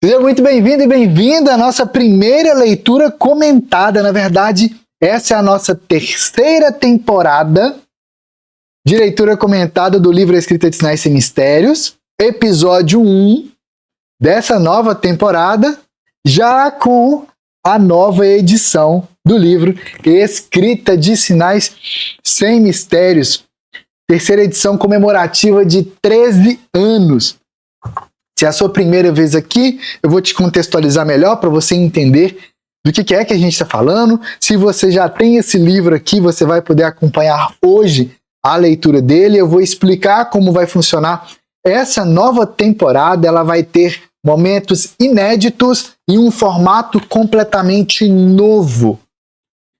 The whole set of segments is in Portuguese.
Seja muito bem-vindo e bem-vinda à nossa primeira leitura comentada. Na verdade, essa é a nossa terceira temporada de leitura comentada do livro A Escrita de Sinais Sem Mistérios, episódio 1 dessa nova temporada, já com a nova edição do livro Escrita de Sinais Sem Mistérios, terceira edição comemorativa de 13 anos. Se é a sua primeira vez aqui, eu vou te contextualizar melhor para você entender do que é que a gente está falando. Se você já tem esse livro aqui, você vai poder acompanhar hoje a leitura dele. Eu vou explicar como vai funcionar essa nova temporada. Ela vai ter momentos inéditos e um formato completamente novo.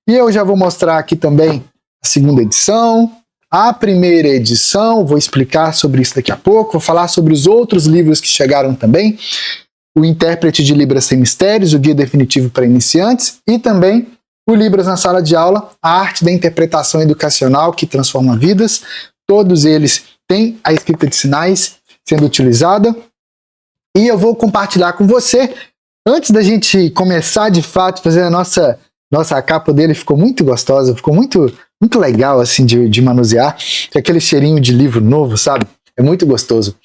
E eu já vou mostrar aqui também a segunda edição, a primeira edição, vou explicar sobre isso daqui a pouco, vou falar sobre os outros livros que chegaram também, o Intérprete de Libras Sem Mistérios, o Guia Definitivo para Iniciantes, e também o Libras na Sala de Aula, a arte da interpretação educacional que transforma vidas. Todos eles têm a escrita de sinais sendo utilizada, e eu vou compartilhar com você, antes da gente começar de fato, fazer a nossa capa dele ficou muito gostosa, ficou muito legal assim de manusear, tem aquele cheirinho de livro novo, sabe? É muito gostoso.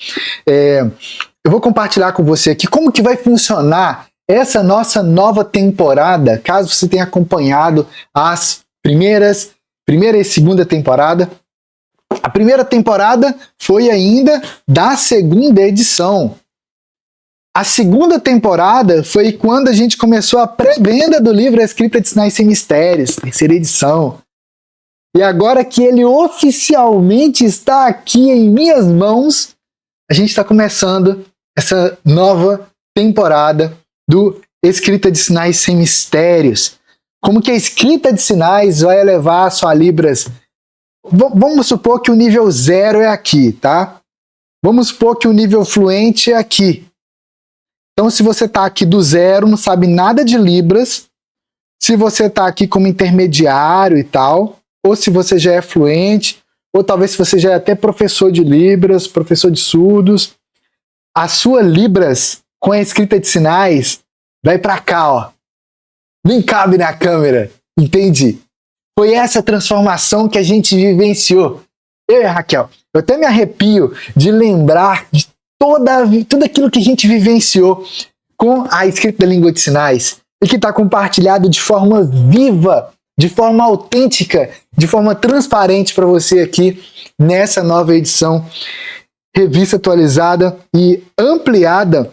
Eu vou compartilhar com você aqui como que vai funcionar essa nossa nova temporada, caso você tenha acompanhado as primeira e segunda temporada. A primeira temporada foi ainda da segunda edição. A segunda temporada foi quando a gente começou a pré-venda do livro A Escrita de Sinais Sem Mistérios, terceira edição. E agora que ele oficialmente está aqui em minhas mãos, a gente está começando essa nova temporada do Escrita de Sinais Sem Mistérios. Como que a escrita de sinais vai elevar a sua Libras? Vamos supor que o nível 0 é aqui, tá? Vamos supor que o nível fluente é aqui. Então, se você está aqui do 0, não sabe nada de Libras, se você está aqui como intermediário e tal, ou se você já é fluente, ou talvez se você já é até professor de Libras, professor de surdos, a sua Libras com a escrita de sinais vai para cá, ó. Nem cabe na câmera, entende? Foi essa transformação que a gente vivenciou. Eu e a Raquel, eu até me arrepio de lembrar de tudo aquilo que a gente vivenciou com a escrita da língua de sinais e que está compartilhado de forma viva, de forma autêntica, de forma transparente para você aqui nessa nova edição, revista atualizada e ampliada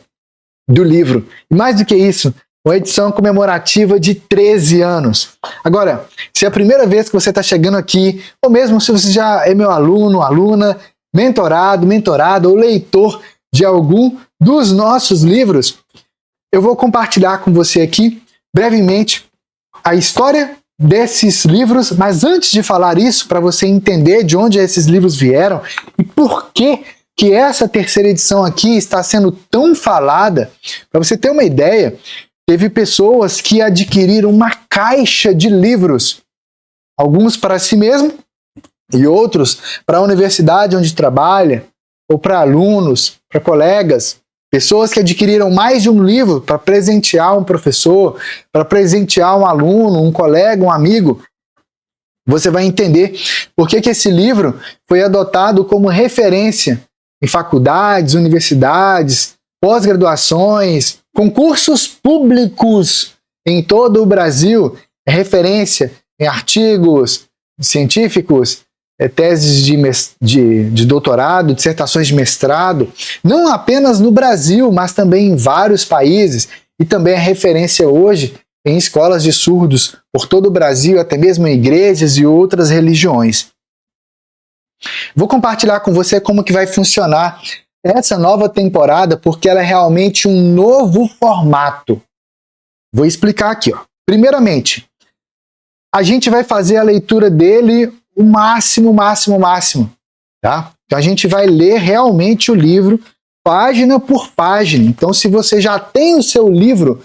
do livro. E mais do que isso, uma edição comemorativa de 13 anos. Agora, se é a primeira vez que você está chegando aqui, ou mesmo se você já é meu aluno, aluna, mentorada ou leitor de algum dos nossos livros, eu vou compartilhar com você aqui, brevemente, a história desses livros, mas antes de falar isso, para você entender de onde esses livros vieram e por que essa terceira edição aqui está sendo tão falada, para você ter uma ideia, teve pessoas que adquiriram uma caixa de livros, alguns para si mesmo e outros para a universidade onde trabalha, ou para alunos, para colegas, pessoas que adquiriram mais de um livro para presentear um professor, para presentear um aluno, um colega, um amigo. Você vai entender por que esse livro foi adotado como referência em faculdades, universidades, pós-graduações, concursos públicos em todo o Brasil, é referência em artigos científicos, teses de doutorado, dissertações de mestrado, não apenas no Brasil, mas também em vários países, e também é referência hoje em escolas de surdos por todo o Brasil, até mesmo em igrejas e outras religiões. Vou compartilhar com você como que vai funcionar essa nova temporada, porque ela é realmente um novo formato. Vou explicar aqui, ó. Primeiramente, a gente vai fazer a leitura dele o máximo, tá? Então a gente vai ler realmente o livro página por página. Então, se você já tem o seu livro,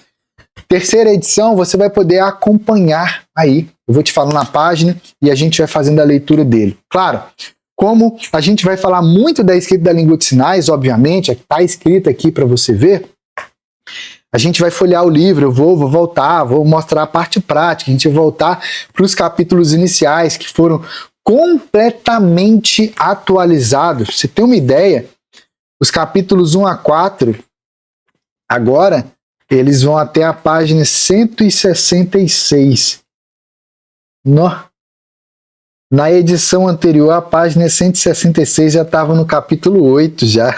terceira edição, você vai poder acompanhar aí. Eu vou te falar na página e a gente vai fazendo a leitura dele. Claro, como a gente vai falar muito da escrita da língua de sinais, obviamente, está escrita aqui para você ver, A gente vai folhear o livro, eu vou voltar, vou mostrar a parte prática, a gente vai voltar para os capítulos iniciais que foram completamente atualizados. Pra você ter uma ideia, os capítulos 1 a 4, agora, eles vão até a página 166. Na edição anterior, a página 166 já estava no capítulo 8 já.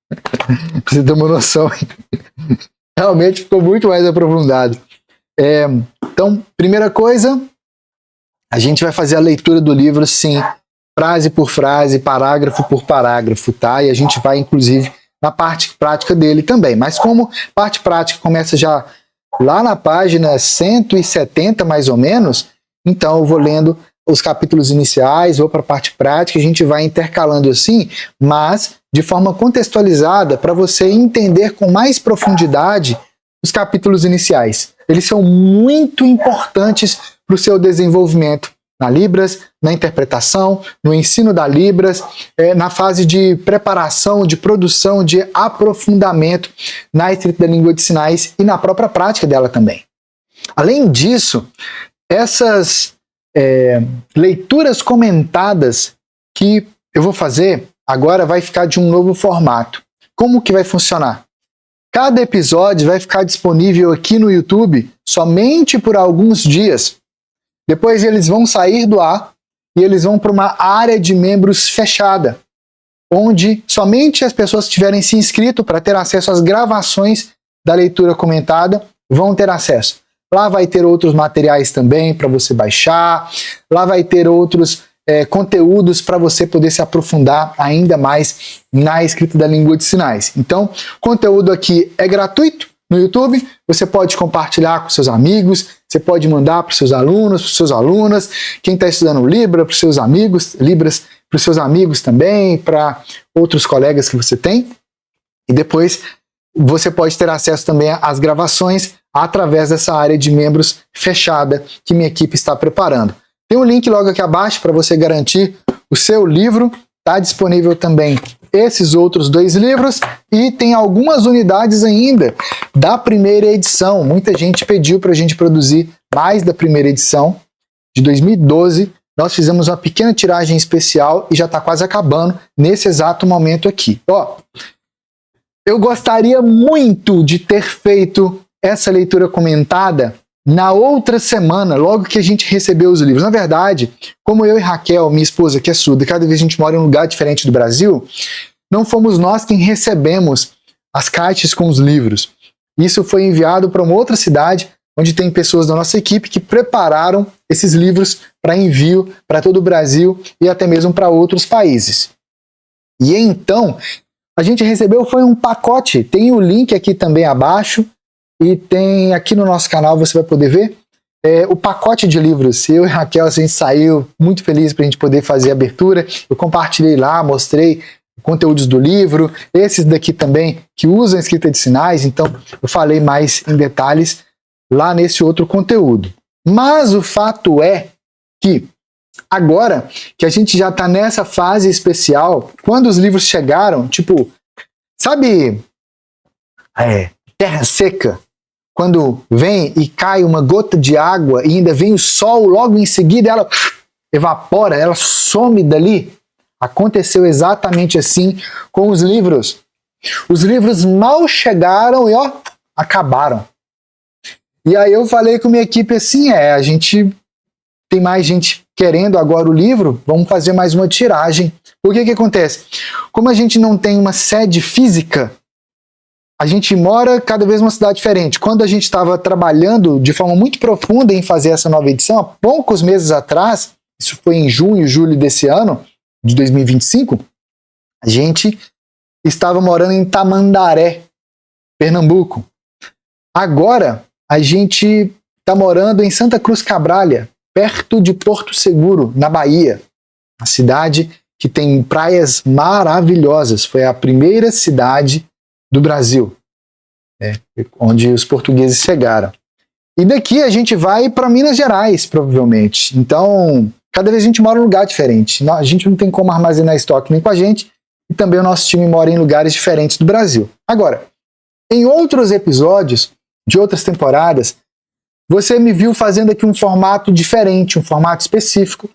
Pra você ter uma noção. Realmente ficou muito mais aprofundado. Então, primeira coisa, a gente vai fazer a leitura do livro, sim, frase por frase, parágrafo por parágrafo, tá? E a gente vai, inclusive, na parte prática dele também. Mas como parte prática começa já lá na página 170, mais ou menos, então eu vou lendo os capítulos iniciais, vou para a parte prática, a gente vai intercalando assim, mas de forma contextualizada para você entender com mais profundidade os capítulos iniciais. Eles são muito importantes para o seu desenvolvimento na Libras, na interpretação, no ensino da Libras, na fase de preparação, de produção, de aprofundamento na escrita da língua de sinais e na própria prática dela também. Além disso, essas leituras comentadas que eu vou fazer agora vai ficar de um novo formato. Como que vai funcionar? Cada episódio vai ficar disponível aqui no YouTube somente por alguns dias. Depois eles vão sair do ar e eles vão para uma área de membros fechada, onde somente as pessoas que tiverem se inscrito para ter acesso às gravações da leitura comentada vão ter acesso. Lá vai ter outros materiais também para você baixar, lá vai ter outros conteúdos para você poder se aprofundar ainda mais na escrita da língua de sinais. Então, o conteúdo aqui é gratuito no YouTube, você pode compartilhar com seus amigos, você pode mandar para os seus alunos, para as suas alunas, quem está estudando Libra, para os seus amigos, Libras para os seus amigos também, para outros colegas que você tem. E depois você pode ter acesso também às gravações através dessa área de membros fechada que minha equipe está preparando. Tem um link logo aqui abaixo para você garantir o seu livro. Está disponível também esses outros 2 livros e tem algumas unidades ainda da primeira edição. Muita gente pediu para a gente produzir mais da primeira edição de 2012. Nós fizemos uma pequena tiragem especial e já está quase acabando nesse exato momento aqui. Eu gostaria muito de ter feito essa leitura comentada na outra semana, logo que a gente recebeu os livros. Na verdade, como eu e Raquel, minha esposa, que é surda, cada vez a gente mora em um lugar diferente do Brasil, não fomos nós quem recebemos as caixas com os livros. Isso foi enviado para uma outra cidade, onde tem pessoas da nossa equipe que prepararam esses livros para envio para todo o Brasil e até mesmo para outros países. E então, a gente recebeu foi um pacote, tem o link aqui também abaixo, e tem aqui no nosso canal, você vai poder ver, o pacote de livros. Eu e Raquel, a gente saiu muito feliz para a gente poder fazer a abertura. Eu compartilhei lá, mostrei conteúdos do livro, esses daqui também que usam escrita de sinais, então eu falei mais em detalhes lá nesse outro conteúdo. Mas o fato é que agora que a gente já está nessa fase especial, quando os livros chegaram, tipo, sabe, terra seca, quando vem e cai uma gota de água e ainda vem o sol, logo em seguida ela evapora, ela some dali. Aconteceu exatamente assim com os livros. Os livros mal chegaram e acabaram. E aí eu falei com minha equipe assim, a gente tem mais gente querendo agora o livro, vamos fazer mais uma tiragem. O que acontece? Como a gente não tem uma sede física, a gente mora cada vez numa cidade diferente. Quando a gente estava trabalhando de forma muito profunda em fazer essa nova edição, há poucos meses atrás, isso foi em junho, julho desse ano, de 2025, a gente estava morando em Tamandaré, Pernambuco. Agora, a gente está morando em Santa Cruz Cabrália, perto de Porto Seguro, na Bahia. Uma cidade que tem praias maravilhosas. Foi a primeira cidade do Brasil, onde os portugueses chegaram. E daqui a gente vai para Minas Gerais, provavelmente. Então, cada vez a gente mora em um lugar diferente. A gente não tem como armazenar estoque nem com a gente, e também o nosso time mora em lugares diferentes do Brasil. Agora, em outros episódios, de outras temporadas, você me viu fazendo aqui um formato diferente, um formato específico,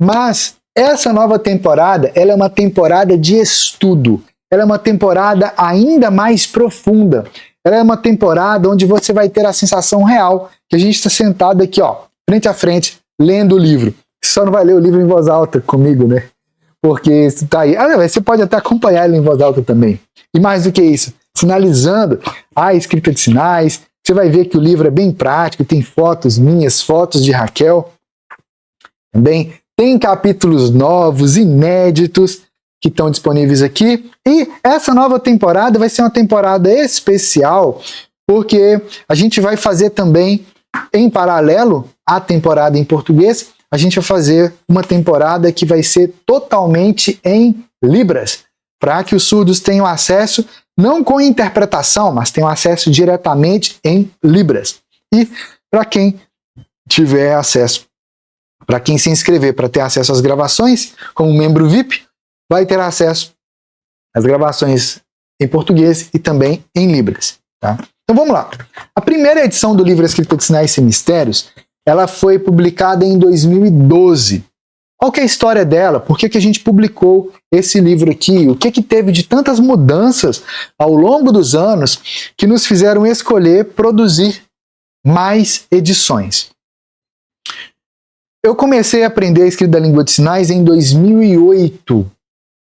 mas essa nova temporada, ela é uma temporada de estudo, ela é uma temporada ainda mais profunda, ela é uma temporada onde você vai ter a sensação real que a gente está sentado aqui, ó, frente a frente, lendo o livro. Você só não vai ler o livro em voz alta comigo, né? Porque isso tá aí. Você pode até acompanhar ele em voz alta também. E mais do que isso, sinalizando a escrita de sinais. Você vai ver que o livro é bem prático, tem fotos minhas, fotos de Raquel. Também tem capítulos novos, inéditos, que estão disponíveis aqui. E essa nova temporada vai ser uma temporada especial, porque a gente vai fazer também, em paralelo à temporada em português, a gente vai fazer uma temporada que vai ser totalmente em Libras, para que os surdos tenham acesso, não com interpretação, mas tenham acesso diretamente em Libras. E para quem tiver acesso, para quem se inscrever para ter acesso às gravações, como membro VIP, vai ter acesso às gravações em português e também em Libras. Tá? Então vamos lá. A primeira edição do livro Escrita de Sinais e Mistérios, ela foi publicada em 2012. Qual que é a história dela? Por que a gente publicou esse livro aqui? O que teve de tantas mudanças ao longo dos anos que nos fizeram escolher produzir mais edições? Eu comecei a aprender a escrita da língua de sinais em 2008.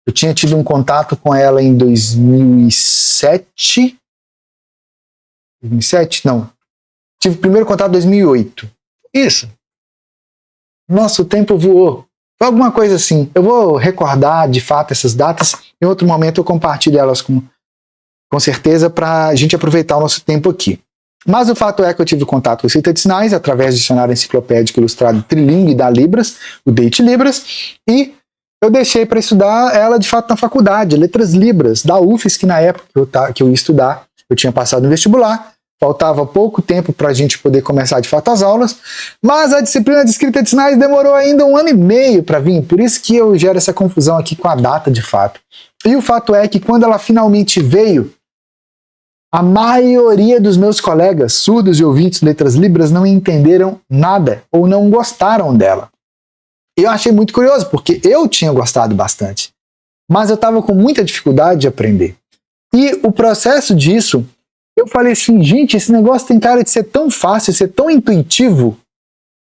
Eu tinha tido um contato com ela em 2007. 2007? Não. Tive o primeiro contato em 2008. Isso. Nossa, o tempo voou. Foi alguma coisa assim. Eu vou recordar de fato essas datas. Em outro momento eu compartilho elas com certeza para a gente aproveitar o nosso tempo aqui. Mas o fato é que eu tive contato com a escrita de sinais através do dicionário enciclopédico ilustrado trilingue da Libras, o DEIT Libras, e eu deixei para estudar ela de fato na faculdade, Letras Libras, da UFSC, na época que eu ia estudar. Eu tinha passado no vestibular, faltava pouco tempo para a gente poder começar de fato as aulas, mas a disciplina de escrita de sinais demorou ainda 1 ano e meio para vir, por isso que eu gero essa confusão aqui com a data de fato. E o fato é que quando ela finalmente veio, a maioria dos meus colegas surdos e ouvintes de Letras Libras não entenderam nada ou não gostaram dela. Eu achei muito curioso, porque eu tinha gostado bastante, mas eu estava com muita dificuldade de aprender. E o processo disso, eu falei assim, gente, esse negócio tem cara de ser tão fácil, ser tão intuitivo,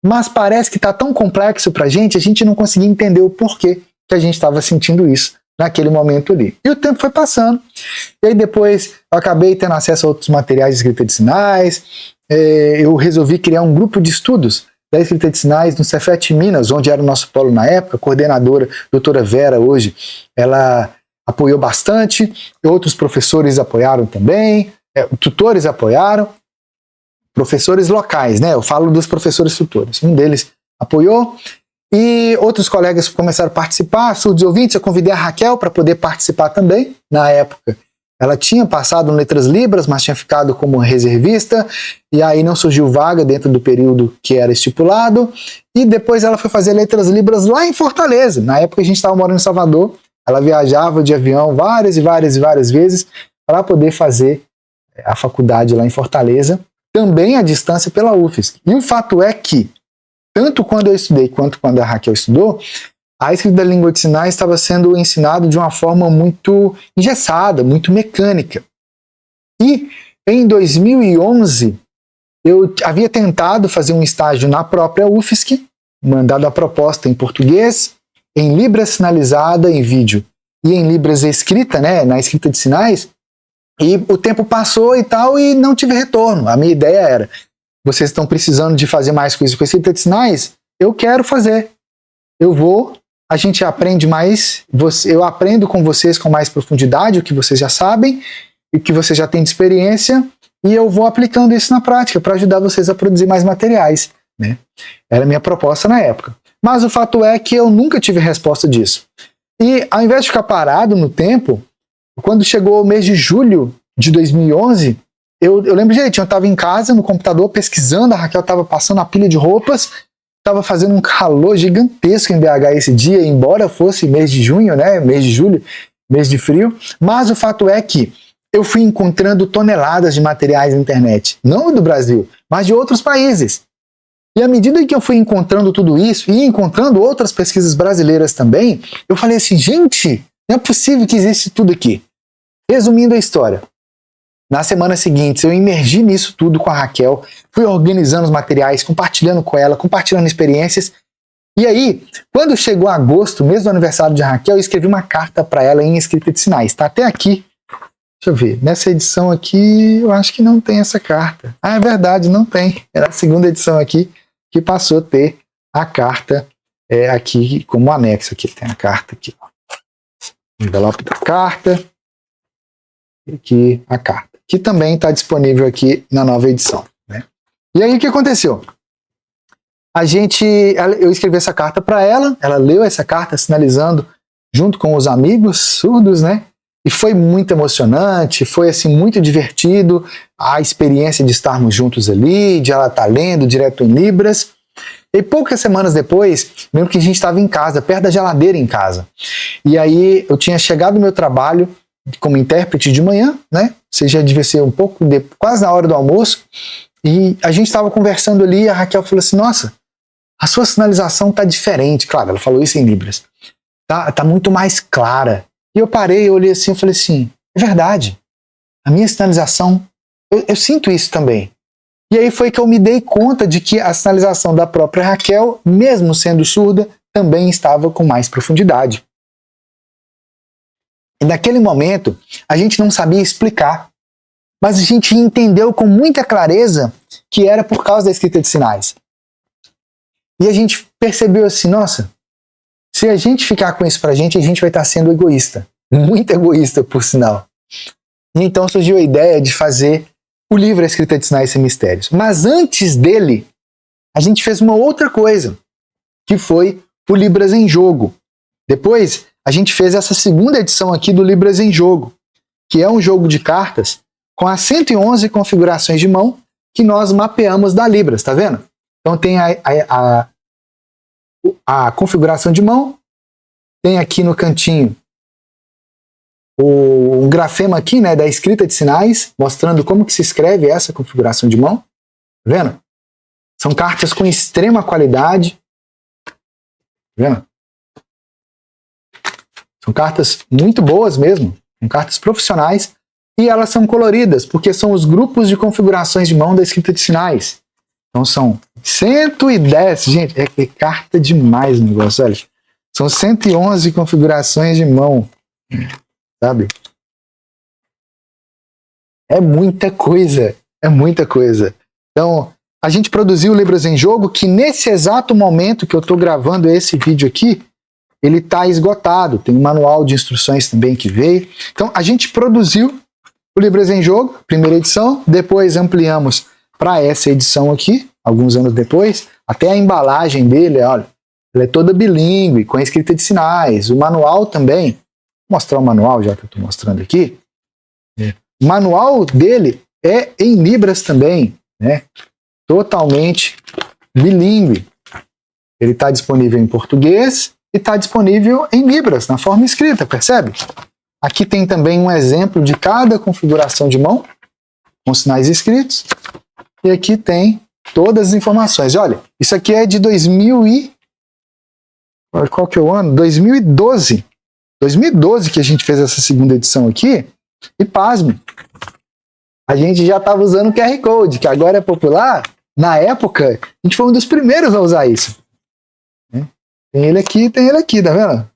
mas parece que está tão complexo para a gente não conseguia entender o porquê que a gente estava sentindo isso naquele momento ali. E o tempo foi passando, e aí depois eu acabei tendo acesso a outros materiais de escrita de sinais, eu resolvi criar um grupo de estudos da escrita de sinais no Cefet Minas, onde era o nosso polo na época, a coordenadora, doutora Vera, hoje, ela apoiou bastante, outros professores apoiaram também, tutores apoiaram, professores locais, né? Eu falo dos professores tutores, um deles apoiou, e outros colegas começaram a participar, surdos ouvintes, eu convidei a Raquel para poder participar também. Na época, ela tinha passado no Letras Libras, mas tinha ficado como reservista, e aí não surgiu vaga dentro do período que era estipulado, e depois ela foi fazer Letras Libras lá em Fortaleza. Na época a gente estava morando em Salvador, ela viajava de avião várias vezes para poder fazer a faculdade lá em Fortaleza, também à distância pela UFSC. E o fato é que tanto quando eu estudei quanto quando a Raquel estudou, a escrita da língua de sinais estava sendo ensinado de uma forma muito engessada, muito mecânica. E em 2011, eu havia tentado fazer um estágio na própria UFSC, mandado a proposta em português, em Libras sinalizada em vídeo e em Libras escrita, né, na escrita de sinais, e o tempo passou e tal, e não tive retorno. A minha ideia era, vocês estão precisando de fazer mais coisas com a escrita de sinais? Eu quero fazer. Eu vou, a gente aprende mais, eu aprendo com vocês com mais profundidade o que vocês já sabem e o que vocês já têm de experiência, e eu vou aplicando isso na prática para ajudar vocês a produzir mais materiais, né? Era a minha proposta na época. Mas o fato é que eu nunca tive resposta disso. E ao invés de ficar parado no tempo, quando chegou o mês de julho de 2011, eu lembro direitinho, eu estava em casa, no computador, pesquisando, a Raquel estava passando a pilha de roupas, estava fazendo um calor gigantesco em BH esse dia, embora fosse mês de junho, né, mês de julho, mês de frio, mas o fato é que eu fui encontrando toneladas de materiais na internet, não do Brasil, mas de outros países. E à medida que eu fui encontrando tudo isso, e encontrando outras pesquisas brasileiras também, eu falei assim, gente, não é possível que existe tudo aqui. Resumindo a história, na semana seguinte eu imergi nisso tudo com a Raquel, fui organizando os materiais, compartilhando com ela, compartilhando experiências. E aí, quando chegou agosto, mês do aniversário de Raquel, eu escrevi uma carta para ela em escrita de sinais. Está até aqui. Deixa eu ver. Nessa edição aqui, eu acho que não tem essa carta. Ah, é verdade, não tem. Era a segunda edição aqui que passou a ter a carta aqui como anexo. Aqui tem a carta aqui. Envelope da carta. E aqui a carta. Que também está disponível aqui na nova edição, né? E aí, o que aconteceu? Eu escrevi essa carta para ela leu essa carta sinalizando junto com os amigos surdos, né? E foi muito emocionante, foi assim muito divertido a experiência de estarmos juntos ali, de ela estar lendo direto em Libras. E poucas semanas depois, lembro que a gente estava em casa, perto da geladeira em casa. E aí eu tinha chegado no meu trabalho como intérprete de manhã, né? Ou seja, devia ser um pouco quase na hora do almoço. E a gente estava conversando ali e a Raquel falou assim, nossa, a sua sinalização tá diferente. Claro, ela falou isso em Libras. Tá muito mais clara. E eu parei, eu olhei assim e falei assim, é verdade. A minha sinalização, eu sinto isso também. E aí foi que eu me dei conta de que a sinalização da própria Raquel, mesmo sendo surda, também estava com mais profundidade. E naquele momento, a gente não sabia explicar, mas a gente entendeu com muita clareza que era por causa da escrita de sinais. E a gente percebeu assim, nossa, se a gente ficar com isso pra gente, a gente vai estar sendo egoísta. Muito egoísta, por sinal. E então surgiu a ideia de fazer o livro A Escrita de Sinais Sem Mistérios. Mas antes dele, a gente fez uma outra coisa, que foi o Libras em Jogo. Depois, a gente fez essa segunda edição aqui do Libras em Jogo, que é um jogo de cartas com as 111 configurações de mão que nós mapeamos da Libras, tá vendo? Então tem a configuração de mão, tem aqui no cantinho um grafema aqui, né, da escrita de sinais, mostrando como que se escreve essa configuração de mão, tá vendo? São cartas com extrema qualidade, tá vendo? São cartas muito boas mesmo, são cartas profissionais, e elas são coloridas, porque são os grupos de configurações de mão da escrita de sinais. Então são 110, gente, é carta demais o negócio, olha. São 111 configurações de mão, sabe? É muita coisa, é muita coisa. Então, a gente produziu o Libras em Jogo, que nesse exato momento que eu estou gravando esse vídeo aqui, ele está esgotado. Tem um manual de instruções também que veio. Então, a gente produziu o Libras em Jogo, primeira edição, depois ampliamos para essa edição aqui, alguns anos depois, até a embalagem dele, olha, ela é toda bilíngue, com a escrita de sinais, o manual também, vou mostrar o manual já que eu estou mostrando aqui, o manual dele é em Libras também, né? Totalmente bilíngue, ele está disponível em português e está disponível em Libras, na forma escrita, percebe? Aqui tem também um exemplo de cada configuração de mão, com sinais escritos, e aqui tem todas as informações. Olha, isso aqui é de 2000 e... Qual que é o ano? 2012. 2012 que a gente fez essa segunda edição aqui, e pasme, a gente já estava usando o QR Code, que agora é popular. Na época, a gente foi um dos primeiros a usar isso. Tem ele aqui, tá vendo?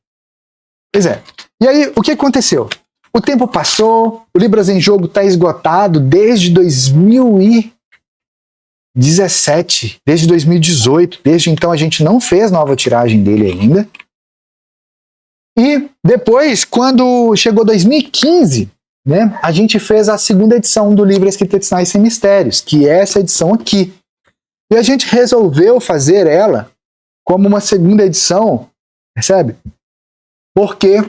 Pois é. E aí, o que aconteceu? O tempo passou, o Libras em Jogo está esgotado desde 2017, desde 2018. Desde então a gente não fez nova tiragem dele ainda. E depois, quando chegou 2015, né, a gente fez a segunda edição do livro A Escrita de Sinais Sem Mistérios, que é essa edição aqui. E a gente resolveu fazer ela como uma segunda edição, percebe? Porque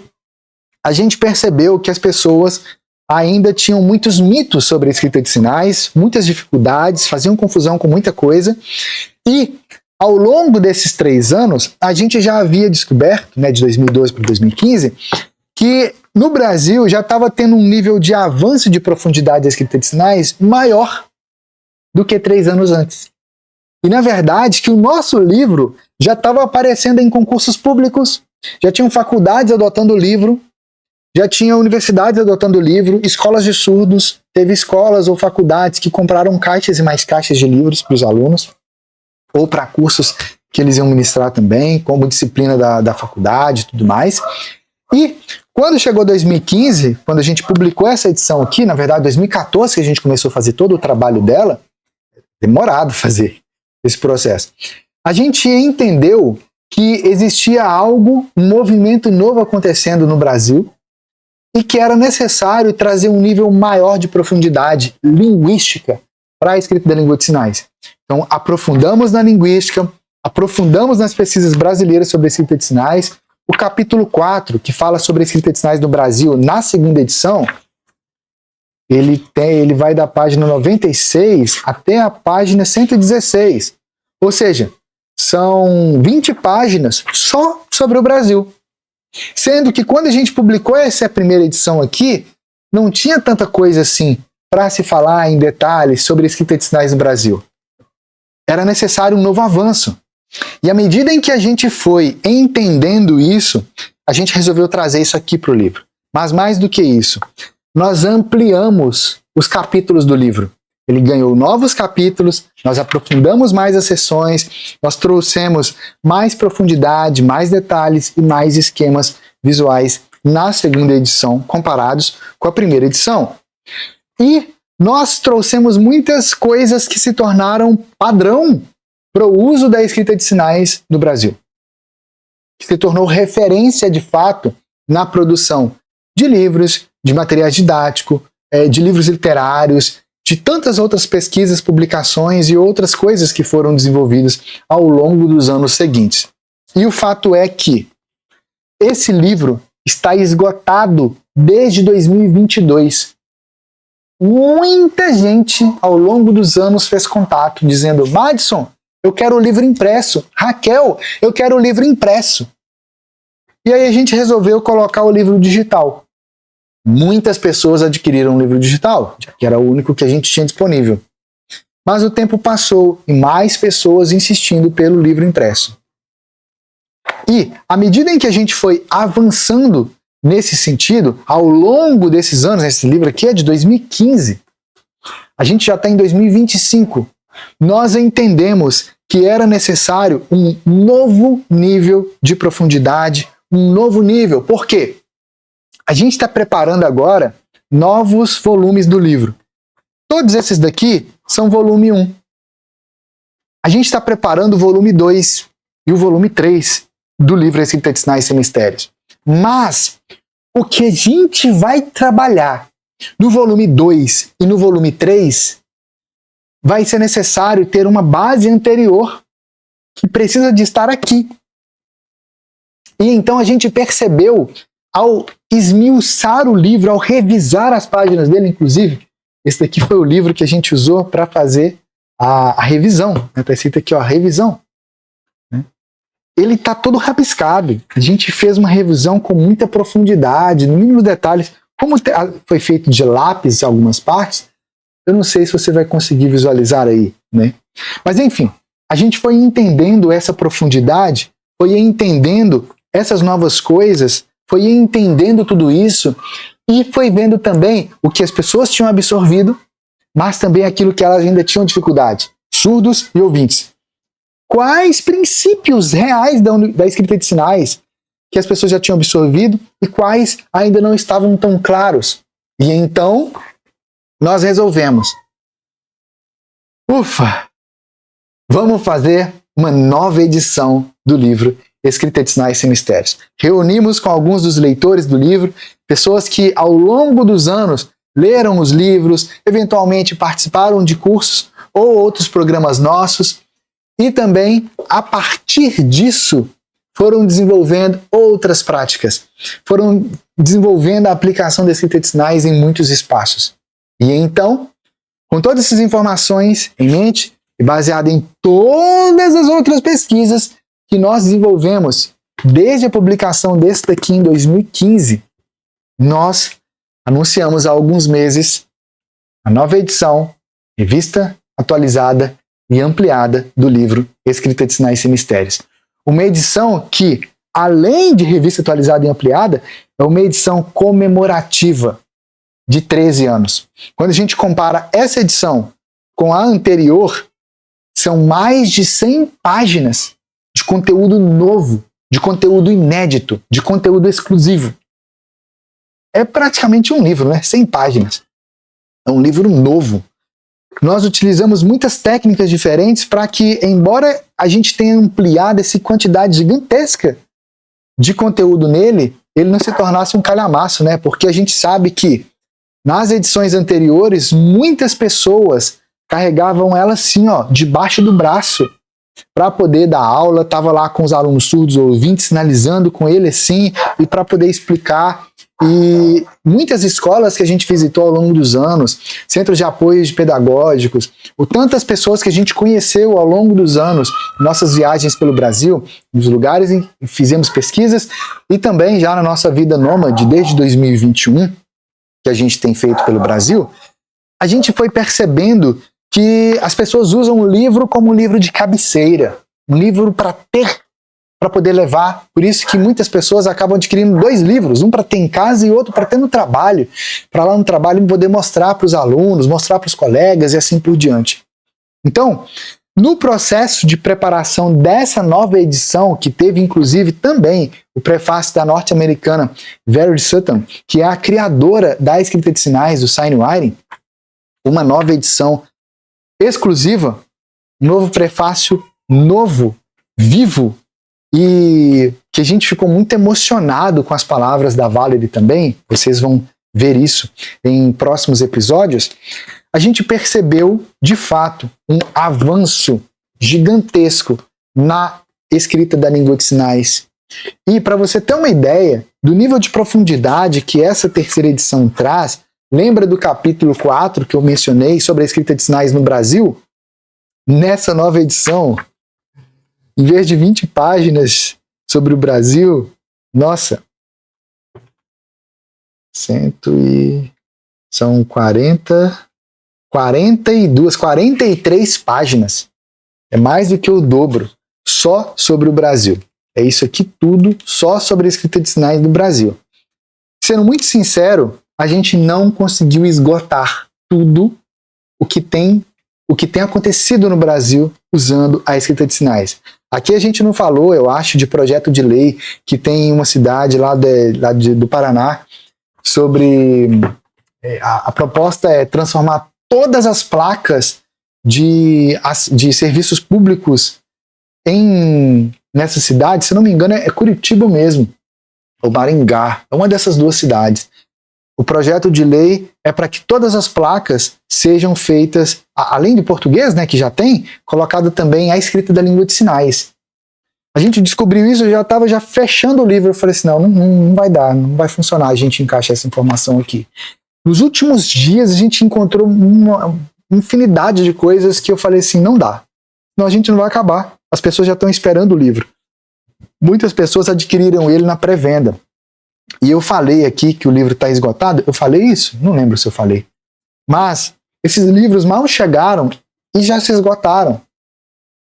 a gente percebeu que as pessoas ainda tinham muitos mitos sobre a escrita de sinais, muitas dificuldades, faziam confusão com muita coisa, e ao longo desses 3 anos, a gente já havia descoberto, né, de 2012 para 2015, que no Brasil já estava tendo um nível de avanço de profundidade da escrita de sinais maior do que 3 anos antes. E na verdade que o nosso livro já estava aparecendo em concursos públicos, já tinham faculdades adotando o livro, já tinha universidades adotando o livro, escolas de surdos, teve escolas ou faculdades que compraram caixas e mais caixas de livros para os alunos, ou para cursos que eles iam ministrar também, como disciplina da faculdade e tudo mais. E quando chegou 2015, quando a gente publicou essa edição aqui, na verdade 2014 que a gente começou a fazer todo o trabalho dela, demorado fazer esse processo, a gente entendeu que existia algo, um movimento novo acontecendo no Brasil e que era necessário trazer um nível maior de profundidade linguística para a escrita da língua de sinais. Então aprofundamos na linguística, aprofundamos nas pesquisas brasileiras sobre a escrita de sinais. O capítulo 4, que fala sobre a escrita de sinais no Brasil, na segunda edição, ele vai da página 96 até a página 116. Ou seja, são 20 páginas só sobre o Brasil. Sendo que quando a gente publicou essa primeira edição aqui, não tinha tanta coisa assim para se falar em detalhes sobre a escrita de sinais no Brasil. Era necessário um novo avanço. E à medida em que a gente foi entendendo isso, a gente resolveu trazer isso aqui para o livro. Mas mais do que isso, nós ampliamos os capítulos do livro. Ele ganhou novos capítulos, nós aprofundamos mais as seções, nós trouxemos mais profundidade, mais detalhes e mais esquemas visuais na segunda edição, comparados com a primeira edição. E nós trouxemos muitas coisas que se tornaram padrão para o uso da escrita de sinais no Brasil, que se tornou referência de fato na produção de livros, de materiais didáticos, de livros literários, de tantas outras pesquisas, publicações e outras coisas que foram desenvolvidas ao longo dos anos seguintes. E o fato é que esse livro está esgotado desde 2022. Muita gente ao longo dos anos fez contato dizendo: Madison, eu quero o livro impresso. Raquel, eu quero o livro impresso. E aí a gente resolveu colocar o livro digital. Muitas pessoas adquiriram o livro digital, já que era o único que a gente tinha disponível. Mas o tempo passou e mais pessoas insistindo pelo livro impresso. E, à medida em que a gente foi avançando nesse sentido, ao longo desses anos, esse livro aqui é de 2015, a gente já está em 2025, nós entendemos que era necessário um novo nível de profundidade, um novo nível. Por quê? A gente está preparando agora novos volumes do livro. Todos esses daqui são volume 1. A gente está preparando o volume 2 e o volume 3 do livro Escrita de Sinais Sem Mistérios. Mas o que a gente vai trabalhar no volume 2 e no volume 3 vai ser necessário ter uma base anterior que precisa de estar aqui. E então a gente percebeu, ao esmiuçar o livro, ao revisar as páginas dele, inclusive, esse daqui foi o livro que a gente usou para fazer a revisão. Está escrito aqui, ó, revisão. Ele está todo rabiscado. A gente fez uma revisão com muita profundidade, no mínimo detalhes. Como foi feito de lápis em algumas partes, eu não sei se você vai conseguir visualizar aí, né? Mas enfim, a gente foi entendendo essa profundidade, foi entendendo essas novas coisas, foi entendendo tudo isso e foi vendo também o que as pessoas tinham absorvido, mas também aquilo que elas ainda tinham dificuldade, surdos e ouvintes. Quais princípios reais da escrita de sinais que as pessoas já tinham absorvido e quais ainda não estavam tão claros? E então nós resolvemos, vamos fazer uma nova edição do livro Escrita de Sinais Sem Mistérios. Reunimos com alguns dos leitores do livro, pessoas que ao longo dos anos leram os livros, eventualmente participaram de cursos ou outros programas nossos, e também, a partir disso, foram desenvolvendo outras práticas, foram desenvolvendo a aplicação da escrita de sinais em muitos espaços. E então, com todas essas informações em mente, e baseado em todas as outras pesquisas que nós desenvolvemos desde a publicação desse daqui em 2015, nós anunciamos há alguns meses a nova edição, revista atualizada e ampliada do livro Escrita de Sinais e Mistérios. Uma edição que, além de revista atualizada e ampliada, é uma edição comemorativa de 13 anos. Quando a gente compara essa edição com a anterior, são mais de 100 páginas de conteúdo novo, de conteúdo inédito, de conteúdo exclusivo. É praticamente um livro, né? 100 páginas. É um livro novo. Nós utilizamos muitas técnicas diferentes para que, embora a gente tenha ampliado essa quantidade gigantesca de conteúdo nele, ele não se tornasse um calhamaço, né? Porque a gente sabe que nas edições anteriores, muitas pessoas carregavam ela assim, ó, debaixo do braço, para poder dar aula, estava lá com os alunos surdos ou ouvintes, sinalizando com ele assim, e para poder explicar. E muitas escolas que a gente visitou ao longo dos anos, centros de apoio pedagógicos, ou tantas pessoas que a gente conheceu ao longo dos anos, nossas viagens pelo Brasil, nos lugares em que fizemos pesquisas, e também já na nossa vida nômade, desde 2021, que a gente tem feito pelo Brasil, a gente foi percebendo que as pessoas usam o livro como um livro de cabeceira, um livro para ter, para poder levar. Por isso que muitas pessoas acabam adquirindo 2 livros, um para ter em casa e outro para ter no trabalho, para lá no trabalho poder mostrar para os alunos, mostrar para os colegas e assim por diante. Então, no processo de preparação dessa nova edição, que teve inclusive também o prefácio da norte-americana Verity Sutton, que é a criadora da escrita de sinais do Signwriting, uma nova edição exclusiva, um novo prefácio novo, vivo, e que a gente ficou muito emocionado com as palavras da Valerie também, vocês vão ver isso em próximos episódios. A gente percebeu, de fato, um avanço gigantesco na escrita da língua de sinais. E para você ter uma ideia do nível de profundidade que essa terceira edição traz, lembra do capítulo 4 que eu mencionei sobre a escrita de sinais no Brasil? Nessa nova edição, em vez de 20 páginas sobre o Brasil, nossa, são 43 páginas. É mais do que o dobro só sobre o Brasil. É isso aqui tudo só sobre a escrita de sinais do Brasil. Sendo muito sincero, a gente não conseguiu esgotar tudo o que tem acontecido no Brasil usando a escrita de sinais. Aqui a gente não falou, eu acho, de projeto de lei que tem em uma cidade do Paraná sobre... A proposta é transformar todas as placas de serviços públicos nessa cidade, se não me engano é Curitiba mesmo, ou Maringá, é uma dessas 2 cidades. O projeto de lei é para que todas as placas sejam feitas, além de português, né, que já tem, colocado também a escrita da língua de sinais. A gente descobriu isso, eu já estava fechando o livro, eu falei assim, não vai dar, não vai funcionar a gente encaixar essa informação aqui. Nos últimos dias a gente encontrou uma infinidade de coisas que eu falei assim, não dá, senão a gente não vai acabar, as pessoas já estão esperando o livro. Muitas pessoas adquiriram ele na pré-venda. E eu falei aqui que o livro está esgotado, eu falei isso? Não lembro se eu falei. Mas esses livros mal chegaram e já se esgotaram.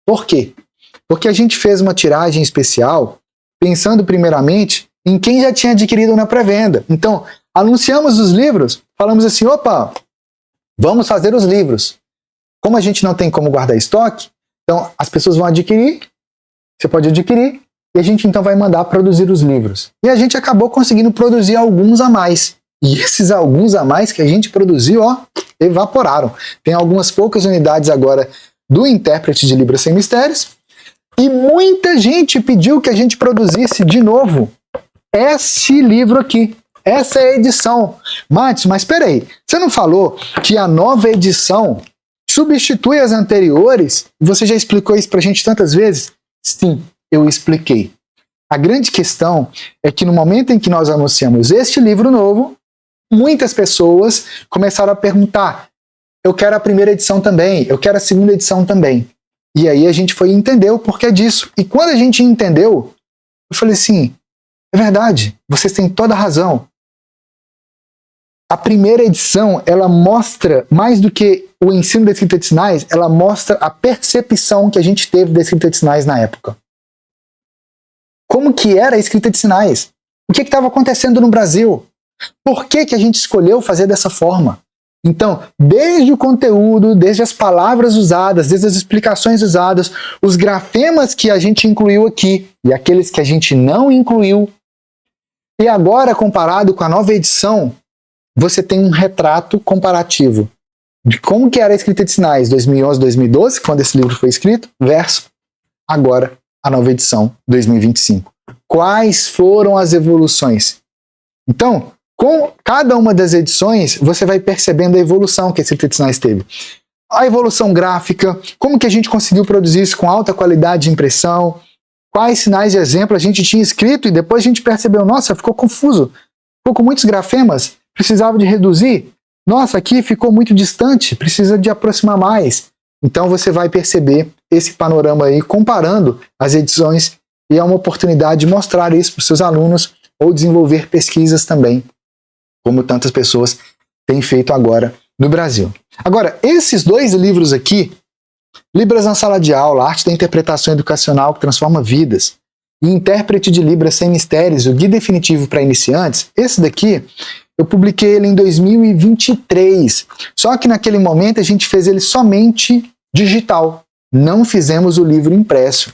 Por quê? Porque a gente fez uma tiragem especial pensando primeiramente em quem já tinha adquirido na pré-venda. Então, anunciamos os livros, falamos assim, opa, vamos fazer os livros. Como a gente não tem como guardar estoque, então as pessoas vão adquirir, você pode adquirir, e a gente então vai mandar produzir os livros. E a gente acabou conseguindo produzir alguns a mais. E esses alguns a mais que a gente produziu, evaporaram. Tem algumas poucas unidades agora do intérprete de Libras Sem Mistérios. E muita gente pediu que a gente produzisse de novo esse livro aqui. Essa é a edição. Matos, mas peraí, você não falou que a nova edição substitui as anteriores? Você já explicou isso pra gente tantas vezes? Sim, eu expliquei. A grande questão é que no momento em que nós anunciamos este livro novo, muitas pessoas começaram a perguntar, eu quero a primeira edição também, eu quero a segunda edição também. E aí a gente foi entender o porquê disso. E quando a gente entendeu, eu falei assim, é verdade, vocês têm toda a razão. a primeira edição, ela mostra, mais do que o ensino da escrita de sinais, ela mostra a percepção que a gente teve da escrita de sinais na época. Como que era a escrita de sinais? O que estava acontecendo no Brasil? Por que a gente escolheu fazer dessa forma? Então, desde o conteúdo, desde as palavras usadas, desde as explicações usadas, os grafemas que a gente incluiu aqui e aqueles que a gente não incluiu, e agora comparado com a nova edição, você tem um retrato comparativo de como que era a escrita de sinais 2011, 2012, quando esse livro foi escrito, versus agora a nova edição 2025. Quais foram as evoluções? Então, com cada uma das edições, você vai percebendo a evolução que a escrita de sinais teve. A evolução gráfica, como que a gente conseguiu produzir isso com alta qualidade de impressão, quais sinais de exemplo a gente tinha escrito e depois a gente percebeu, nossa, ficou confuso, ficou com muitos grafemas, precisava de reduzir. Nossa, aqui ficou muito distante, precisa de aproximar mais. Então você vai perceber esse panorama aí, comparando as edições, e é uma oportunidade de mostrar isso para os seus alunos ou desenvolver pesquisas também, como tantas pessoas têm feito agora no Brasil. Agora, esses dois livros aqui, Libras na Sala de Aula, Arte da Interpretação Educacional que Transforma Vidas, e Intérprete de Libras Sem Mistérios, o Guia Definitivo para Iniciantes, esse daqui, eu publiquei ele em 2023. Só que naquele momento a gente fez ele somente digital. Não fizemos o livro impresso.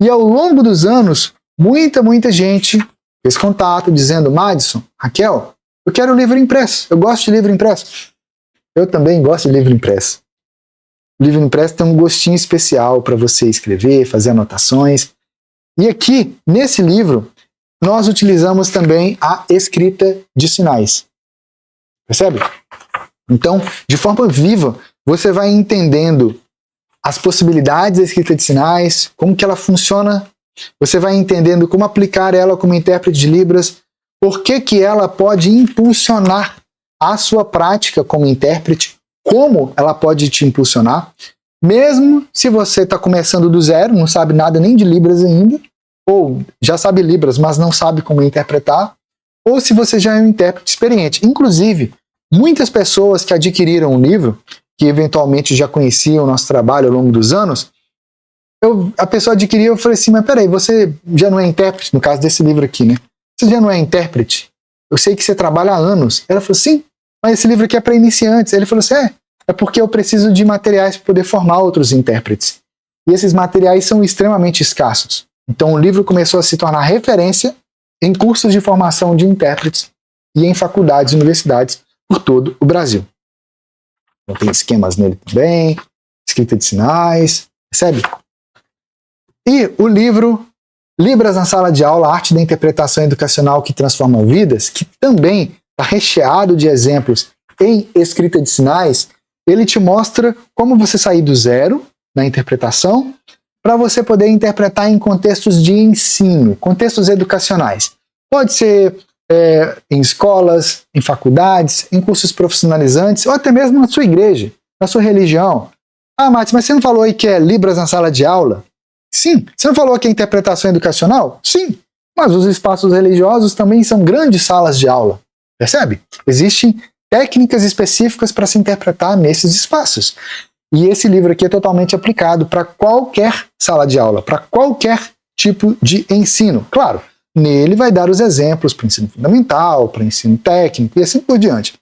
E ao longo dos anos, muita gente fez contato dizendo, Madison, Raquel, eu quero o livro impresso. Eu gosto de livro impresso. Eu também gosto de livro impresso. O livro impresso tem um gostinho especial para você escrever, fazer anotações. E aqui, nesse livro, nós utilizamos também a escrita de sinais. Percebe? Então, de forma viva, você vai entendendo as possibilidades da escrita de sinais, como que ela funciona, você vai entendendo como aplicar ela como intérprete de Libras, por que ela pode impulsionar a sua prática como intérprete, como ela pode te impulsionar, mesmo se você está começando do zero, não sabe nada nem de Libras ainda, ou já sabe Libras, mas não sabe como interpretar, ou se você já é um intérprete experiente. Inclusive, muitas pessoas que adquiriram o livro, que eventualmente já conheciam o nosso trabalho ao longo dos anos, a pessoa adquiriu, eu falei assim, mas peraí, você já não é intérprete, no caso desse livro aqui, né? Você já não é intérprete? Eu sei que você trabalha há anos. Ela falou, sim, mas esse livro aqui é para iniciantes. Ele falou assim, é porque eu preciso de materiais para poder formar outros intérpretes. E esses materiais são extremamente escassos. Então o livro começou a se tornar referência em cursos de formação de intérpretes e em faculdades e universidades por todo o Brasil. Então tem esquemas nele também, escrita de sinais, percebe? E o livro Libras na Sala de Aula, Arte da Interpretação Educacional que Transforma Vidas, que também está recheado de exemplos em escrita de sinais, ele te mostra como você sair do zero na interpretação para você poder interpretar em contextos de ensino, contextos educacionais. Pode ser em escolas, em faculdades, em cursos profissionalizantes, ou até mesmo na sua igreja, na sua religião. Ah, Matheus, mas você não falou aí que é Libras na Sala de Aula? Sim. Você não falou que é interpretação educacional? Sim. Mas os espaços religiosos também são grandes salas de aula. Percebe? Existem técnicas específicas para se interpretar nesses espaços. E esse livro aqui é totalmente aplicado para qualquer sala de aula, para qualquer tipo de ensino. Claro, nele vai dar os exemplos para o ensino fundamental, para o ensino técnico e assim por diante.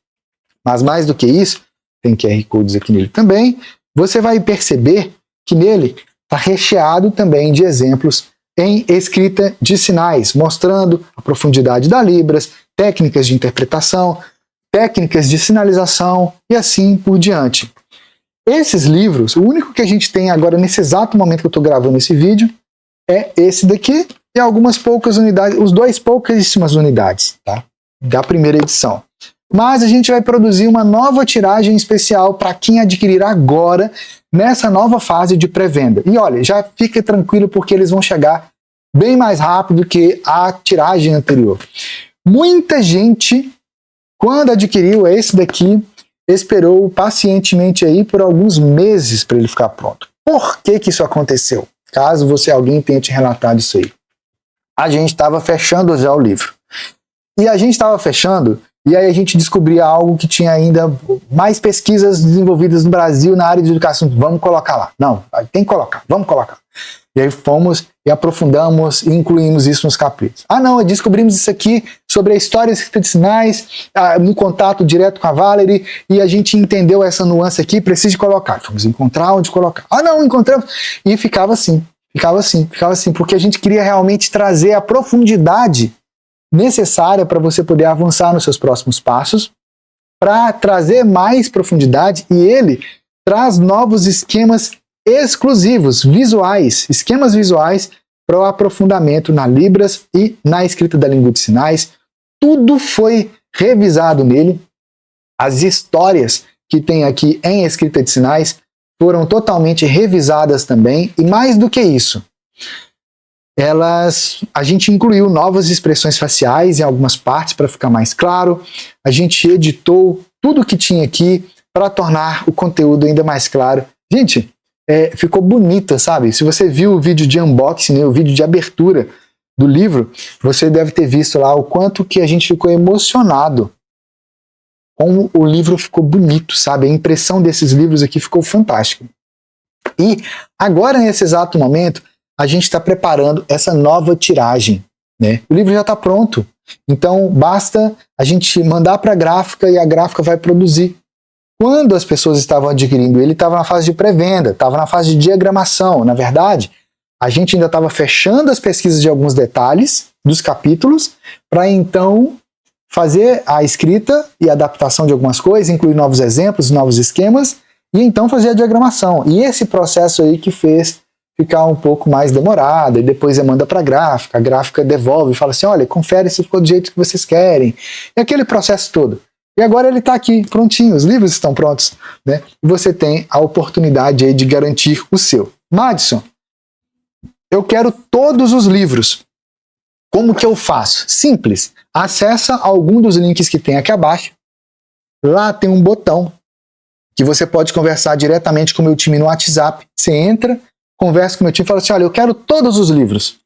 Mas mais do que isso, tem QR Codes aqui nele também, você vai perceber que nele está recheado também de exemplos em escrita de sinais, mostrando a profundidade da Libras, técnicas de interpretação, técnicas de sinalização e assim por diante. Esses livros, o único que a gente tem agora nesse exato momento que eu estou gravando esse vídeo é esse daqui e algumas poucas unidades, os dois pouquíssimas unidades, tá? Da primeira edição. Mas a gente vai produzir uma nova tiragem especial para quem adquirir agora nessa nova fase de pré-venda. E olha, já fica tranquilo porque eles vão chegar bem mais rápido que a tiragem anterior. Muita gente, quando adquiriu esse daqui, esperou pacientemente aí por alguns meses para ele ficar pronto. Por que isso aconteceu? Caso alguém tenha te relatado isso aí. A gente estava fechando já o livro. E a gente estava fechando E aí a gente descobria algo que tinha ainda mais pesquisas desenvolvidas no Brasil na área de educação. Vamos colocar lá. Não, tem que colocar, vamos colocar. E aí fomos e aprofundamos e incluímos isso nos capítulos. Ah não, descobrimos isso aqui sobre a história das escritas de sinais, no contato direto com a Valerie, e a gente entendeu essa nuance aqui, precisa colocar. Fomos encontrar onde colocar. Ah não, encontramos. E ficava assim, porque a gente queria realmente trazer a profundidade necessária para você poder avançar nos seus próximos passos, para trazer mais profundidade, e ele traz novos esquemas exclusivos, visuais, esquemas visuais para o aprofundamento na Libras e na escrita da língua de sinais. Tudo foi revisado nele. As histórias que tem aqui em escrita de sinais foram totalmente revisadas também, e mais do que isso, a gente incluiu novas expressões faciais em algumas partes para ficar mais claro. A gente editou tudo que tinha aqui para tornar o conteúdo ainda mais claro. Gente, ficou bonita, sabe? Se você viu o vídeo de unboxing, o vídeo de abertura do livro, você deve ter visto lá o quanto que a gente ficou emocionado. Como o livro ficou bonito, sabe? A impressão desses livros aqui ficou fantástica. E agora, nesse exato momento, a gente está preparando essa nova tiragem, né? O livro já está pronto, então basta a gente mandar para a gráfica e a gráfica vai produzir. Quando as pessoas estavam adquirindo ele, estava na fase de pré-venda, estava na fase de diagramação. Na verdade, a gente ainda estava fechando as pesquisas de alguns detalhes dos capítulos, para então fazer a escrita e a adaptação de algumas coisas, incluir novos exemplos, novos esquemas, e então fazer a diagramação. E esse processo aí que fez ficar um pouco mais demorada, e depois manda para a gráfica devolve e fala assim, olha, confere se ficou do jeito que vocês querem. E aquele processo todo. E agora ele está aqui, prontinho, os livros estão prontos, né? E você tem a oportunidade aí de garantir o seu. Madison, eu quero todos os livros. Como que eu faço? Simples. Acessa algum dos links que tem aqui abaixo. Lá tem um botão que você pode conversar diretamente com o meu time no WhatsApp. Você entra, conversa com o meu time e fala assim, olha, eu quero todos os livros.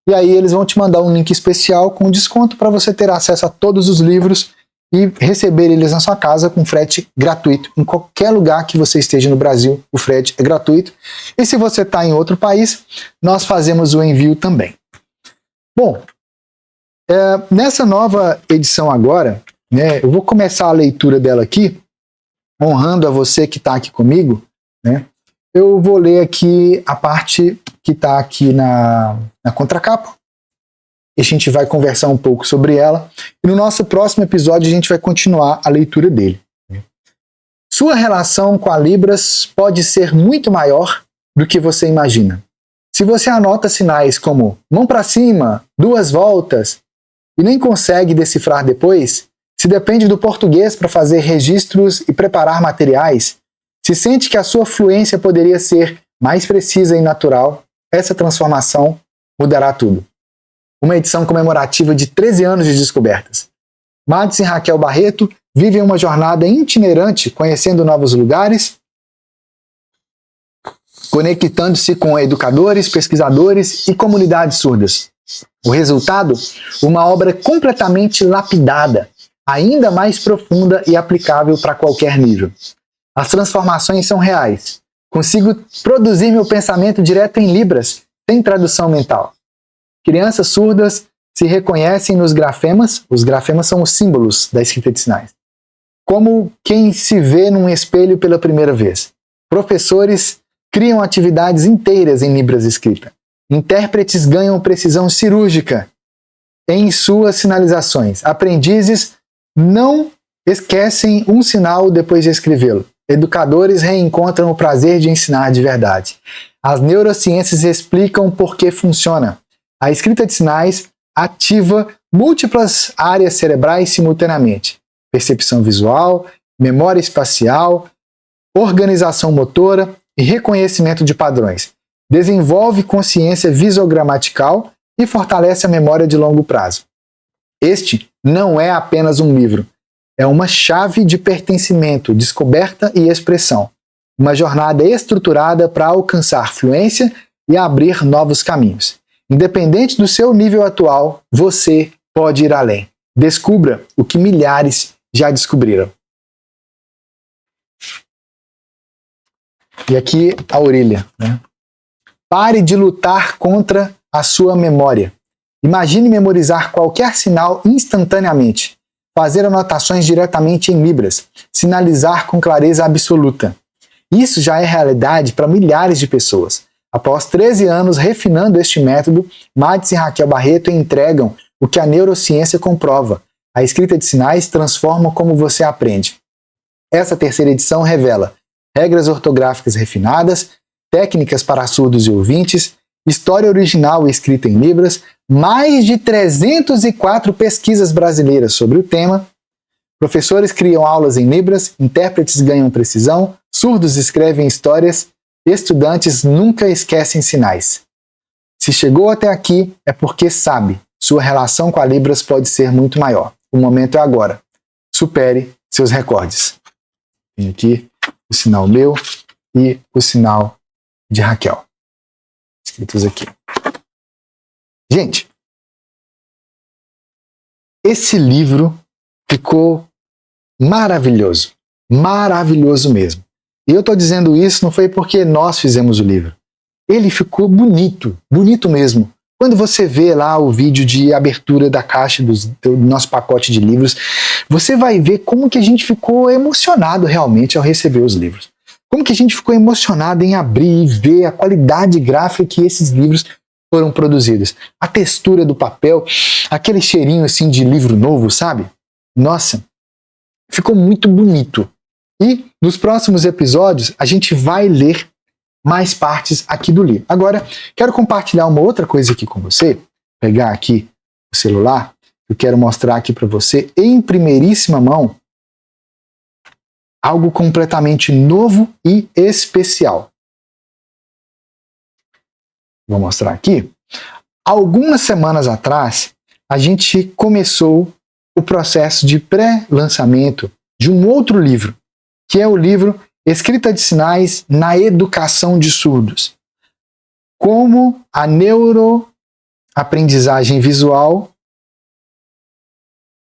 E aí eles vão te mandar um link especial com desconto para você ter acesso a todos os livros e receber eles na sua casa com frete gratuito. Em qualquer lugar que você esteja no Brasil, o frete é gratuito. E se você está em outro país, nós fazemos o envio também. Bom, nessa nova edição agora, né, eu vou começar a leitura dela aqui, honrando a você que está aqui comigo, né? Eu vou ler aqui a parte que está aqui na contracapa. E a gente vai conversar um pouco sobre ela. E no nosso próximo episódio a gente vai continuar a leitura dele. Sua relação com a Libras pode ser muito maior do que você imagina. Se você anota sinais como mão para cima, 2 voltas, e nem consegue decifrar depois, se depende do português para fazer registros e preparar materiais, se sente que a sua fluência poderia ser mais precisa e natural, essa transformação mudará tudo. Uma edição comemorativa de 13 anos de descobertas. Madison e Raquel Barreto vivem uma jornada itinerante, conhecendo novos lugares, conectando-se com educadores, pesquisadores e comunidades surdas. O resultado? Uma obra completamente lapidada, ainda mais profunda e aplicável para qualquer nível. As transformações são reais. Consigo produzir meu pensamento direto em Libras, sem tradução mental. Crianças surdas se reconhecem nos grafemas, os grafemas são os símbolos da escrita de sinais, como quem se vê num espelho pela primeira vez. Professores criam atividades inteiras em Libras escrita. Intérpretes ganham precisão cirúrgica em suas sinalizações. Aprendizes não esquecem um sinal depois de escrevê-lo. Educadores reencontram o prazer de ensinar de verdade. As neurociências explicam por que funciona. A escrita de sinais ativa múltiplas áreas cerebrais simultaneamente. Percepção visual, memória espacial, organização motora e reconhecimento de padrões. Desenvolve consciência visogramatical e fortalece a memória de longo prazo. Este não é apenas um livro. É uma chave de pertencimento, descoberta e expressão. Uma jornada estruturada para alcançar fluência e abrir novos caminhos. Independente do seu nível atual, você pode ir além. Descubra o que milhares já descobriram. E aqui a orelha, né? Pare de lutar contra a sua memória. Imagine memorizar qualquer sinal instantaneamente, fazer anotações diretamente em libras, sinalizar com clareza absoluta. Isso já é realidade para milhares de pessoas. Após 13 anos refinando este método, Mads e Raquel Barreto entregam o que a neurociência comprova. A escrita de sinais transforma como você aprende. Essa terceira edição revela regras ortográficas refinadas, técnicas para surdos e ouvintes, história original escrita em libras, mais de 304 pesquisas brasileiras sobre o tema. Professores criam aulas em libras, intérpretes ganham precisão, surdos escrevem histórias, estudantes nunca esquecem sinais. Se chegou até aqui, é porque sabe, sua relação com a Libras pode ser muito maior. O momento é agora. Supere seus recordes. Tem aqui o sinal meu e o sinal de Raquel. Escritos aqui. Gente, esse livro ficou maravilhoso. Maravilhoso mesmo. E eu estou dizendo isso não foi porque nós fizemos o livro. Ele ficou bonito, bonito mesmo. Quando você vê lá o vídeo de abertura da caixa do nosso pacote de livros, você vai ver como que a gente ficou emocionado realmente ao receber os livros. Como que a gente ficou emocionado em abrir e ver a qualidade gráfica que esses livros foram produzidos. A textura do papel, aquele cheirinho assim de livro novo, sabe? Nossa, ficou muito bonito. E nos próximos episódios a gente vai ler mais partes aqui do livro. Agora, quero compartilhar uma outra coisa aqui com você. Pegar aqui o celular. Eu quero mostrar aqui para você, em primeiríssima mão, algo completamente novo e especial. Vou mostrar aqui. Algumas semanas atrás, a gente começou o processo de pré-lançamento de um outro livro, que é o livro Escrita de Sinais na Educação de Surdos. Como a neuroaprendizagem visual...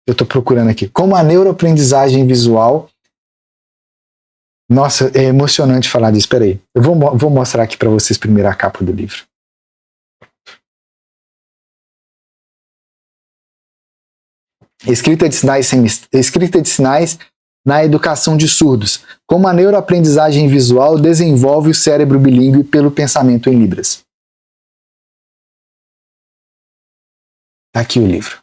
Eu estou procurando aqui. Como a neuroaprendizagem visual... Nossa, é emocionante falar disso. Espera aí. Eu vou mostrar aqui para vocês primeiro a capa do livro. Escrita de sinais na educação de surdos. Como a neuroaprendizagem visual desenvolve o cérebro bilíngue pelo pensamento em libras. Tá aqui o livro.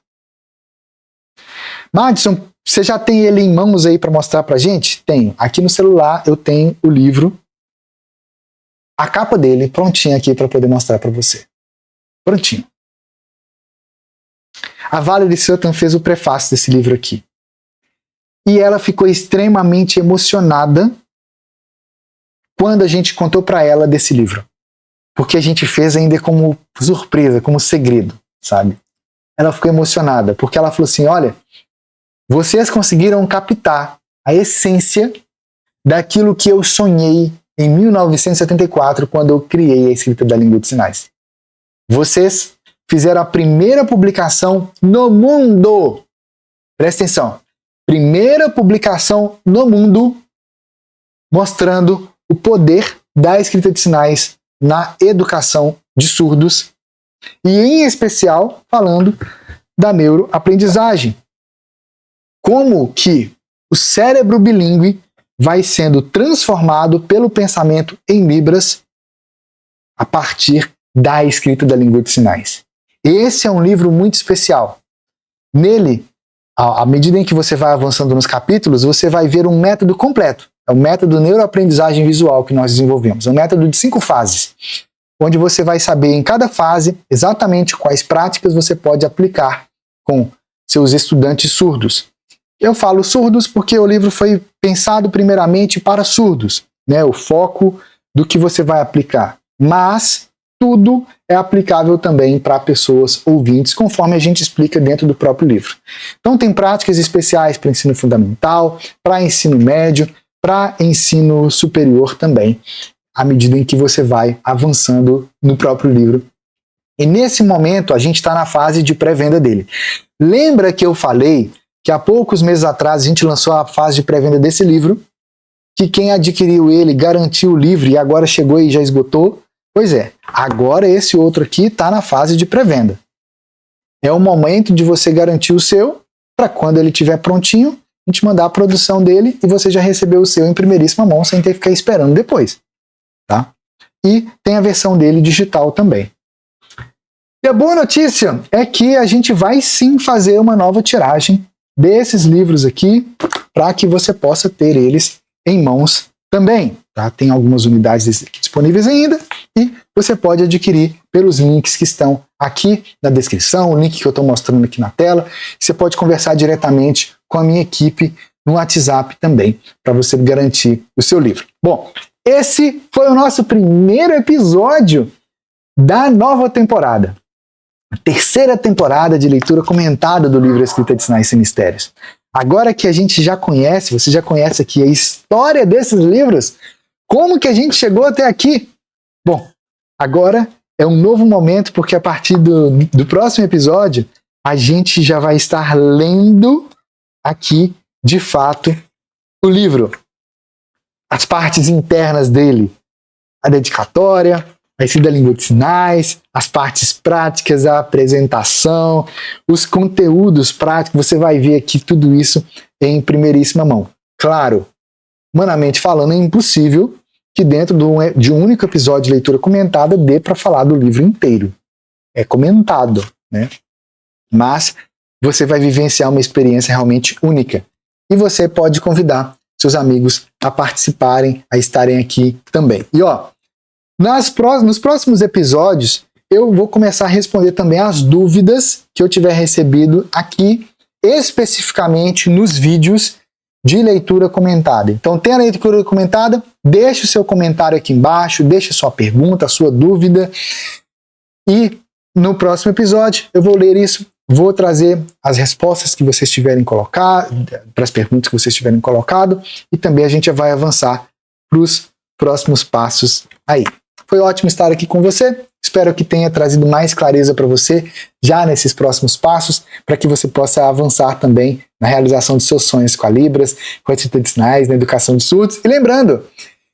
Madison, você já tem ele em mãos aí para mostrar pra gente? Tenho. Aqui no celular eu tenho o livro, a capa dele prontinha aqui para poder mostrar para você. Prontinho. A Valerie Sutton fez o prefácio desse livro aqui. E ela ficou extremamente emocionada quando a gente contou para ela desse livro. Porque a gente fez ainda como surpresa, como segredo, sabe? Ela ficou emocionada, porque ela falou assim, olha, vocês conseguiram captar a essência daquilo que eu sonhei em 1974, quando eu criei a escrita da língua de sinais. Vocês fizeram a primeira publicação no mundo. Presta atenção. Primeira publicação no mundo mostrando o poder da escrita de sinais na educação de surdos e, em especial, falando da neuroaprendizagem. Como que o cérebro bilíngue vai sendo transformado pelo pensamento em libras a partir da escrita da língua de sinais. Esse é um livro muito especial. Nele, à medida em que você vai avançando nos capítulos, você vai ver um método completo. É o método neuroaprendizagem visual que nós desenvolvemos. É um método de 5 fases, onde você vai saber em cada fase exatamente quais práticas você pode aplicar com seus estudantes surdos. Eu falo surdos porque o livro foi pensado primeiramente para surdos, né? O foco do que você vai aplicar. Mas tudo é aplicável também para pessoas ouvintes, conforme a gente explica dentro do próprio livro. Então tem práticas especiais para ensino fundamental, para ensino médio, para ensino superior também, à medida em que você vai avançando no próprio livro E nesse momento a gente está na fase de pré-venda dele. Lembra que eu falei que há poucos meses atrás a gente lançou a fase de pré-venda desse livro, que quem adquiriu ele garantiu o livro e agora chegou e já esgotou? Pois é, agora esse outro aqui está na fase de pré-venda. É o momento de você garantir o seu, para quando ele estiver prontinho, a gente mandar a produção dele e você já recebeu o seu em primeiríssima mão, sem ter que ficar esperando depois. Tá? E tem a versão dele digital também. E a boa notícia é que a gente vai sim fazer uma nova tiragem desses livros aqui, para que você possa ter eles em mãos também. Tá? Tem algumas unidades disponíveis ainda e você pode adquirir pelos links que estão aqui na descrição, o link que eu estou mostrando aqui na tela. Você pode conversar diretamente com a minha equipe no WhatsApp também, para você garantir o seu livro. Bom, esse foi o nosso primeiro episódio da nova temporada. A terceira temporada de leitura comentada do livro Escrita de Sinais e Mistérios. Agora que a gente já conhece, você já conhece aqui a história desses livros, como que a gente chegou até aqui? Bom, agora é um novo momento, porque a partir do próximo episódio, a gente já vai estar lendo aqui, de fato, o livro. As partes internas dele, a dedicatória, a ensino da língua de sinais, as partes práticas, a apresentação, os conteúdos práticos, você vai ver aqui tudo isso em primeiríssima mão. Claro, humanamente falando, é impossível que dentro de um único episódio de leitura comentada dê para falar do livro inteiro. É comentado, né? Mas você vai vivenciar uma experiência realmente única. E você pode convidar seus amigos a participarem, a estarem aqui também. E ó, nos próximos episódios, eu vou começar a responder também as dúvidas que eu tiver recebido aqui, especificamente nos vídeos de leitura comentada. Então, tem a leitura comentada, deixe o seu comentário aqui embaixo, deixe a sua pergunta, a sua dúvida, e no próximo episódio eu vou ler isso, vou trazer as respostas que vocês tiverem colocado, para as perguntas que vocês tiverem colocado, e também a gente vai avançar para os próximos passos aí. Foi ótimo estar aqui com você. Espero que tenha trazido mais clareza para você já nesses próximos passos, para que você possa avançar também na realização dos seus sonhos com a Libras, com a escrita de sinais, na educação de surdos. E lembrando,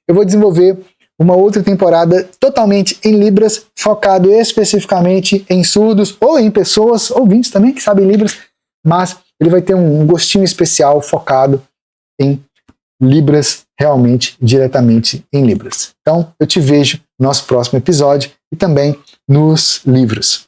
eu vou desenvolver uma outra temporada totalmente em Libras, focado especificamente em surdos ou em pessoas ouvintes também que sabem Libras, mas ele vai ter um gostinho especial focado em Libras, realmente, diretamente em Libras. Então, eu te vejo no nosso próximo episódio e também nos livros.